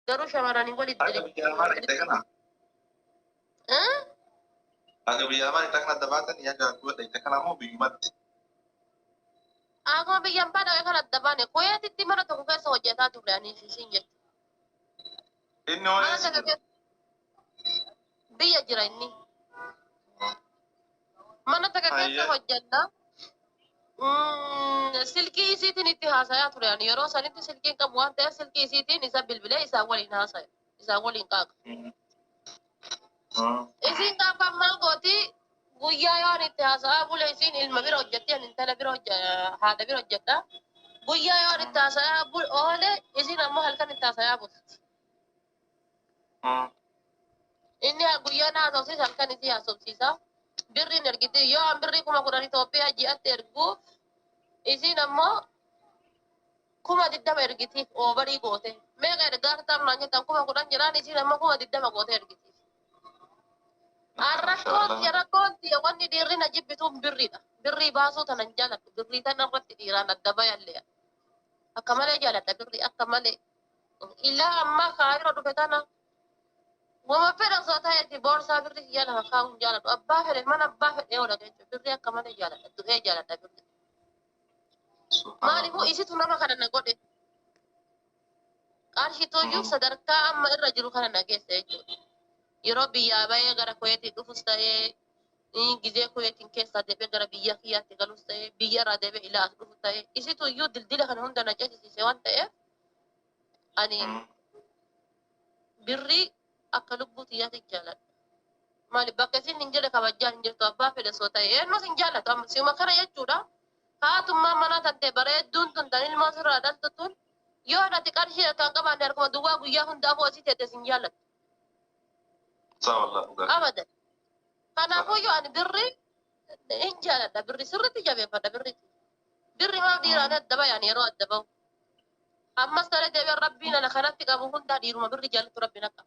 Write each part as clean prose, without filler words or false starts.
garuu shamarranii walitti Akka biyya lamaan itti kana. Akka biyya lamaan itti kana dabaatan yaa gaaggoodha itti kana moo biyyumatti. Akkuma biyyan baadhaa kan adda baane Kuweetitti mana tokko keessa hojjetaa turre ani isiin jechuudha. Inni hoo eessa jira? Biyya jira inni. Mana tokko keessa hojjeta. Silkii isiitiin itti haasayaa ture ani yeroo sanitti silkiin qabu waan ta'eef silkii isiitiin isa bilbilee isaan waliin haasaya. Isaan waliin qaaqa. Isiin gaafa ammaa gootii guyyaa yoo ani itti haasayaa bule isiin ilma bira hojjetti ani intala bira haadha bira hojjedha. Guyyaa yoo ani itti haasayaa oole isiin ammoo halkan itti haasayaa bulti. Inni guyyaa na haasofsiisa halkan isii haasofsiisa. Birriin ergiti yoo an birrii 10,000 Itoophiyaa ji'atti erguuf isiin ammoo 20,000 ergitiif oobarii goote. Meeqa ergaa hartaan naan jettan 10,000 jiraan isiin ammoo 20,000 goote ergitiif. Rakkoonti wanni dhiirri na jibbituun birriidha. Birrii baasuu tanan jaaladhu. Birrii tana irratti dhiiraan adda bayallee. Akka malee jaaladha birrii akka malee. Ilaa ammaa kaayiroo dhufe tana. Wama fedhan soo ta'etti boorsaa birrii kiyya lafa kaa'uun jaaladhu. Abbaa fedhe mana abbaa fedhee oola jechuudha. Birrii akka malee jaaladha. Du'ee jaaladha birrii. Maaliifuu isitu nama kana na godhe. Qarshituuyyuu sadarkaa amma irra jiru kana na geesse jechuudha. Yeroo biyyaa bahee gara Kuweetii dhufus ta'ee gizee Kuweetiin keessaa deebi'ee gara biyya kiyyaatti galus ta'ee biyya irraa deebi'ee ilaa dhufu ta'ee isituuyyuu dildila kana hunda na ceesisiise waan ta'eef ani birrii akka lubbuu xiyyaatti jaaladha. Maali bakka isin hin jedhe kabajaan hin jirtu abbaa fedhe soo ta'e eenyus hin jaallatu amma siuma kana jechuudha. Haatummaa manaa tante bareedduun tun tan ilmoo sirraa dhaltu tun yoo dhati qarshii kan qabaanne harkuma duwwaa guyyaa hundaaf hoosii teetes hin jaallatu. Abadan. Kanaafuu yoo ani birrii hin jaaladha birrii sirriitti jabeeffadha birrii. Birrii maaf dhiiraan adda bayaan yeroo adda bahu. Ammas ta'ee deebi'an rabbiin ana kanatti qabu hundaa dhiiruma birrii jaallatu rabbiin akka.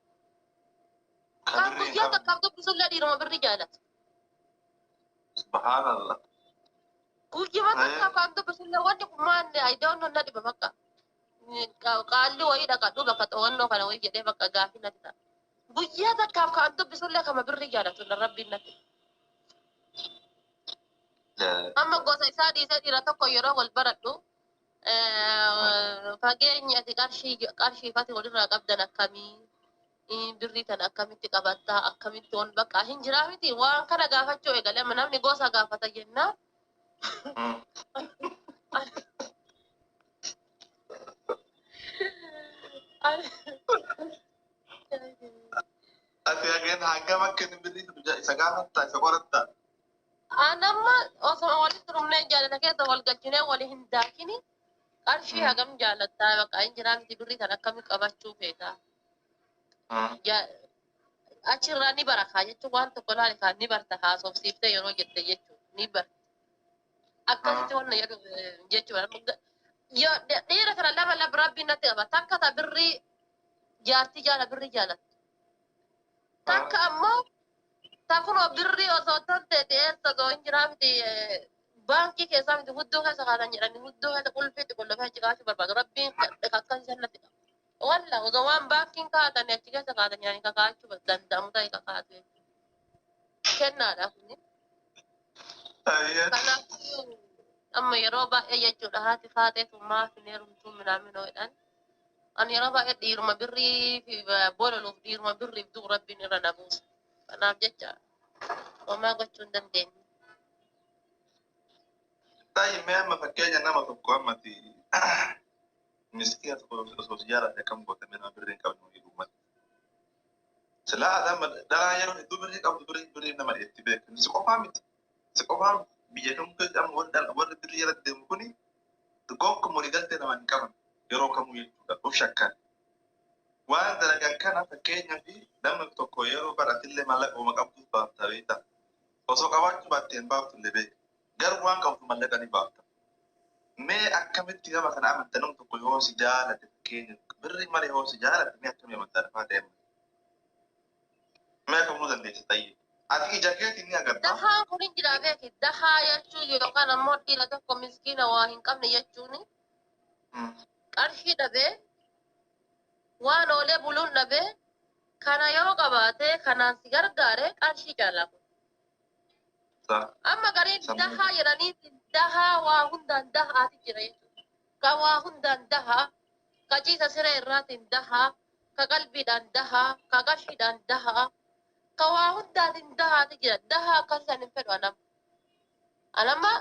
Kan guyyaa takkaaf dubbisullee dhiiruma birrii jaallatu. Subhanallah. Guyyuma takkaaf kan dubbisullee wanni kun maanne ayidaa na dhiba bakka. Qaalli wayii dhaqadhu bakka xawannoo kana wayii jedhee bakka gaafii natti ta'a. Guyyaa takkaaf kan dubbisullee kama birrii jaallatu rabbiin natti. Amma gosa isaa dhiisee dhiira tokko yeroo wal baradhu fageenyi ati qarshiifati walirraa qabdan akkamii birrii tan akkamitti qabattaa akkamitti on bakka hin jiraa miti waan kana gaafachuu eegalee namni gosa gaafata jennaa. Ati ageen hangam akka inni birrii isa gaafattaa isa qorattaa. Anamma osoo walitti dhumnee jaalala keessa wal galchinee walii hin daakini qarshii hagam jaalattaa bakka hin jiraa miti birrii tan akkamitti qabachuu feetaa. Achirraa ni barakaa jechuun waan tokko laali kan ni barta haasofsiiftee yeroo jette jechuun ni barta. Akkasitti wanna jedhu jechuudha. Dhiira kana lama rabbiin natti qaba. Takka ta birrii jaartii jaala birrii jaalatti. Takka ammoo takkunoo birrii osoo toltee eessa osoo hin jiraa miti baankii keessaa miti hudduu keessa kaatan jedhanii hudduu keessa qulfiitti qullafee achi kaachuu barbaadu. Rabbiin akkasii natti qaba. Walla osoo waan baankiin kaa'atan achi keessa kaa'atan yaani kakaa'achuu danda'amu ta'e kakaa'atu jechuudha. Kennaadha kuni. Kanaafuu amma yeroo baay'ee jechuudha haati faateetummaa fi neerumtuu minaaminooidhaan. Ani yeroo baay'ee dhiiruma birrii fi bololuuf dhiiruma birriif du'u rabbiin irra na buusa. Kanaaf jecha homaa gochuu hin dandeenye. Taa'ii mee amma fakkeenya nama tokko ammati miskiina tokko osoo jaalate akkam goote nama birrii hin qabne wayii dhuumatti. Silaa adama dhalaa yeroo hedduu birrii qabdu birrii nama dheetti beeku. Si qofaa miti. Si qofaa biyya kamuu keessa amma warri birrii jala deemu kuni gonkumaa waliigaltee nama hin qaban yeroo kamuu jechuudha of shakkan. Waan dalagan kana fakkeenyaa fi namni tokko yeroo baratillee maallaqa uuma qabdu baafta beekta. Osoo qabaachuu baattee hin baaftu illee beeka. Garuu waan qabdu maallaqa ni baafta. Mee akkamitti gama kana amanta namni tokko yoo si jaalate fakkeenya birrii malee yoo si jaalate mee akkamii amantaa lafaa deema. Mee akkamuu dandeessa tayyee. Ati ija keetiin ni agarta. Dahaan kun hin jiraa beeki. Dahaa jechuun yookaan ammoo dhiira tokko miskiina waa hin qabne jechuun qarshii dhabee waan oolee buluun dhabe kana yoo qabaate kanaan si gargaare qarshii jaalamu. صح Amma gariin سمو dahaa jedhanii dahaa waa hundaan dahaati jira jechuudha. Ka waa hundaan dahaa, ka ciisa siree irraatiin dahaa, ka qalbiidhaan dahaa, ka qarshiidhaan dahaa, ka waa hundaatiin dahaati jira. Dahaa akkasisan hin fedhu anam. Anamma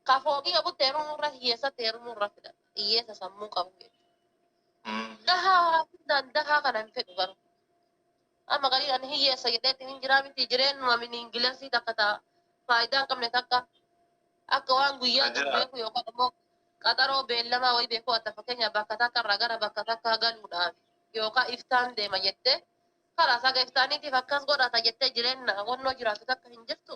ka fooqii qabutti heerumurra hiyyeessatti heerumurra fida. Hiyyeessa sammuu qabu jechuudha. Dahaa waa hundaan dahaa kana hin fedhu garuu. Amma gariidhaan hiyyeessa jedheetti hin jiraa miti jireenyuma mini ingilisii takka ta'a. Faayidaa hin qabne takka akka waan guyyaa jiru أجل beeku yookaan immoo qaxaroo beellamaa wayii beeku adda fakkeenya bakka takka irraa gara bakka takka galuudhaaf yookaan iftaan deema jettee karaa saga iftaaniitiif akkas godhata jettee jireenya wannoo jiraatu takka hin jirtu.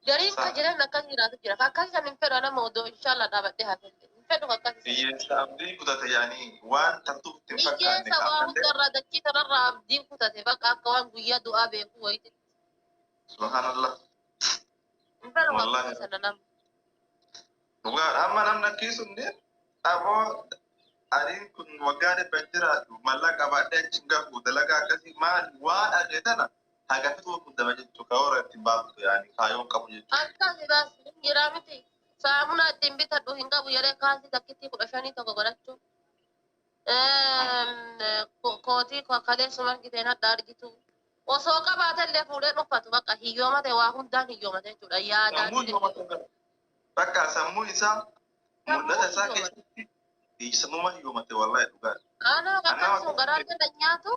Gariin ka صح jireenya akkas jiraatu jira. Ka akkasisan hin fedhu nama odoo inshaallah dhaabadhee hafe hin fedhu akkasisan. هي أبدي كنت يعني وان ترتب تنفك Hiyyeessa عنك waa عمل hundarraa dachii tanarraa abdiin kutate bakka akka waan guyyaa du'aa beeku wayiti. سبحان الله Hin fedhu والله akkasisan nama. dhugaa amma namni akkasumne aboo adiin kun waggaa dhibba jiraatu mallaqa qabaadhee achi hin gahu dalagaa akkasii maal waan adee tana hagafituu hundama jechuu ka hora ittiin baaftu yaani kaayoon qabu jechuu. Akkasi baas hin jiraa miti. Saamunaa ittiin bitadhu hin qabu jedhee kaasii takkitti 15 tokko godhachuu. Kootii kaleessuma giteen hadda argitu. Osoo qabaatellee fuudhee dhuffatu bakka hiyyoomate waa hundaan hiyyoomate jechuudha. Yaadaan Sammuu hiyyoomaa bakka sammuu isaa mul'ata isaa keessatti sammuma hiyyoomate wallahi dhugaa. Aanaa kakkan sun garaa jala nyaatu.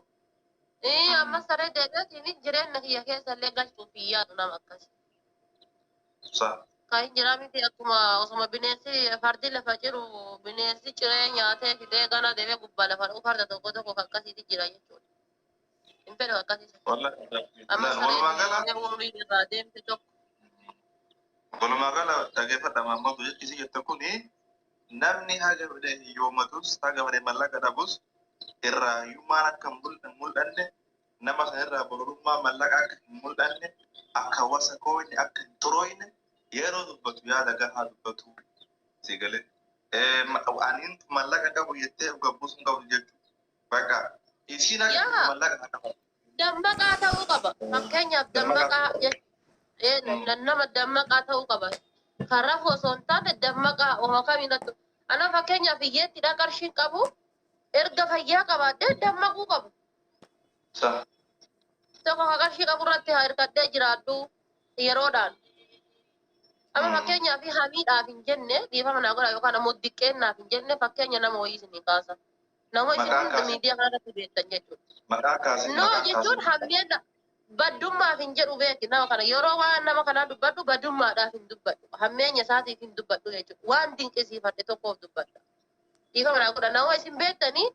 Amma saree deebi'atiin jireenya kiyya keessa illee galchuuf hin yaadu nama akkasi. Kan hin jiraa miti akkuma osuma bineensi fardi lafa jiru bineensi ciree nyaatee fidee gana deemee gubbaa lafa dhufu farda tokko tokko akkasiiti jira jechuudha. Hin fedhu akkasii. Amma saree umurii irraa deemte tokko. Walumaa gala dhaggeeffadha maammotu jechisi jette kuni namni haga fedhe hiyyoomatus haga fedhe mallaqa dhabus irraa hiyyummaan akka hin mul'anne nama sana irraa bororummaa mallaqa akka hin mul'anne akka wasa koone akka hin turooyne yeroo dubbatu yaada gahaa dubbatu si galee aniin mallaqa qabu jettee gabbus hin qabu jechuudha. Bakka isiin akka mallaqa qabu. Dammaqaa ta'uu qaba. Fakkeenyaaf dammaqaa nama dammaqaa ta'uu qaba. Karaa osoo hin taane dammaqaa oma kamiinattu. Ana fakkeenyaaf hiyyeettidha qarshiin qabu erga fayyaa qabaadhee dammaquu qabu. Tokko qarshii qabu irratti haa hirkadhee jiraadhu yeroodhaan. Amma fakkeenyaaf hamiidhaaf hin jenne dhiifama naa godha yookaan ammoo diqqeennaaf hin jenne fakkeenya nama wayii isinii kaasa. Nama isin hunda miidiyaa kanarratti beektan jechuudha. Maqaa kaasee No jechuun hammeen baddummaaf hin jedhu beeki nama kana yeroo waan nama kanaa dubbadhu baddummaadhaaf hin dubbadhu. Hammeenya isaatiif hin dubbadhu jechuudha. Waan dinqisiifadhe tokkoof dubbadha. Dhiifama naa godha nama isin beektanii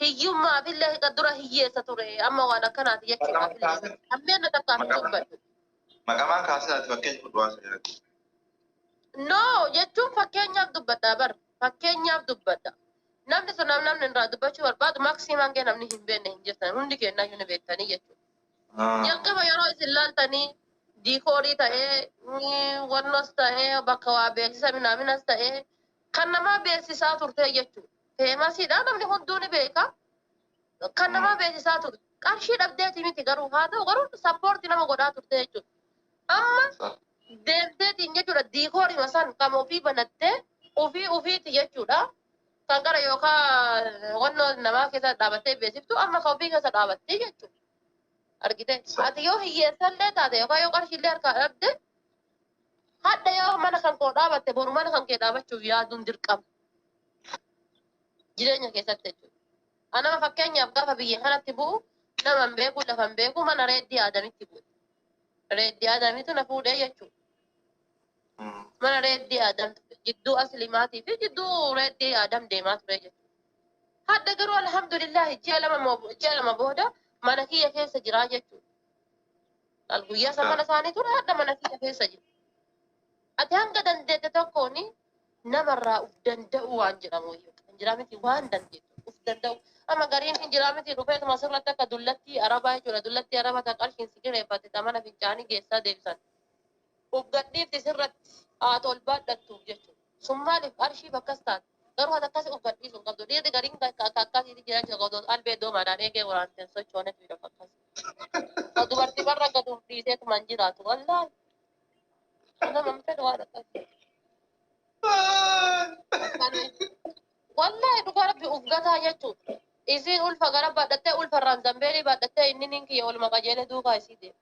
hiyyummaaf illee dura hiyyeessa ture amma waan akkanaati jechuudha. Hammeenya takkaaf hin dubbadhu. Maqamaan kaasee ati fakkeenya fudhaa jiratti. No jechuun fakkeenyaaf dubbadha bar fakkeenyaaf dubbadha. Namni sun namni irraa dubbachuu barbaadu maksimaan kee namni hin beekne hin jirtan hundi kennaa hin beektanii jechuudha. Jalqaba yeroo isin laaltanii diikoorii ta'ee wannos ta'ee bakka waa beeksisa minaaminas ta'ee kan namaa beeksisaa turte jechuudha. Feemasiidha namni hunduu ni beeka. Kan namaa beeksisaa turte qarshii dhabdeeti miti garuu haa ta'u garuu sappoortii nama godhaa turte jechuudha. Amma deemteetiin jechuudha diikoorii san kan ofii banattee ofiiti jechuudha. Kan gara yookaan wannoo namaa keessa dhaabattee beeksiftu amma kan ofii keessa dhaabattee jechuudha. Argite ati yoo hiyyeessallee taate yookaan yoo qarshiillee harkaa dhabde hadda yoo mana kan koo dhaabatte boru mana kan kee dhaabachuuf yaaduun dirqama. Jireenya keessatti jechuudha. Anama fakkeenyaaf gaafa biyya kanatti bu'u nama hin beeku lafa hin beeku mana reeddii aadamitti bu'u. Reeddii aadamitu na fuudhee jechuudha. Mana reeddii aadam jidduu aslimaatii fi jidduu reeddii aadam deemaa ture jechuudha. Hadda garuu alhamdulillahi ji'a lama booda mana kiyya keessa jiraa jechuudha. Guyyaa san mana isaanii ture hadda mana kiyya keessa jiru. Ati hanga dandeette tokkoon namarraa uf danda'u waan jedhamu kan jiraa miti waan dandeettu uf danda'u. Amma gariin hin jiraa miti dhufeetuma sirratti akka dullattii arabaa jechuudha. Dullattii arabaa kan qarshiin si kireeffate mana fincaanii geessaa deebisan. Uf gadhiifti sirratti haa tol baadhattuuf jechuudha. Sun maaliif qarshii bakkas taate Garuu ati akkasii of gadhiisuu hin qabdu. Dhiirri gariin akkasii jiraachuu qabdu. Albee doomaadhaan eegee waraanteen sochoonetu jira akkasii. Dubartii barra gaduuf dhiiseetumaan jiraatu. Wallaahi. Nama hin fedhu waan akkasii. Wallaahi dhugaa rabbi uf gataa jechuudha. Isiin ulfa gara baadhattee ulfarraan zambeelii baadhattee inni ninkiyya olma qajeelee duukaa isii deema.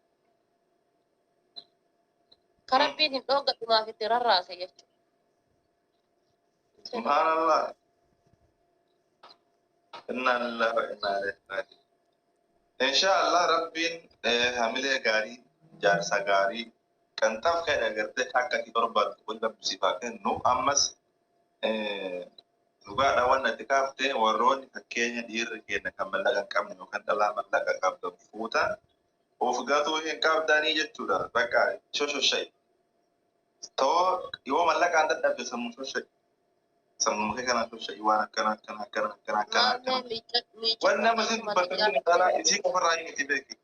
Karabbiin hin dhooggadhu maaf itti rarraase jechuudha. Subhanallah. Inna lillahi wa inna ilaihi raji'un. Inshallah rabbiin hamilee gaarii, jaarsa gaarii kan taaf kan agartee akka itti barbaadu wanta bisifaa kennu ammas dhugaadha waan itti kaaftee warroonni fakkeenya dhiirri keenya kan mallaqa hin qabne yookaan dhalaa mallaqa qabdan fuutan of gatuu hin qabdanii jechuudha. Bakka shoshosha'i. Too yoo mallaqaan dadhabde sammuu shoshosha'i. Sammuu kee kana shoshosha'i waan akkana. Waan nama si dubbatanii dhalaa isii qofarraa hin itti beeki.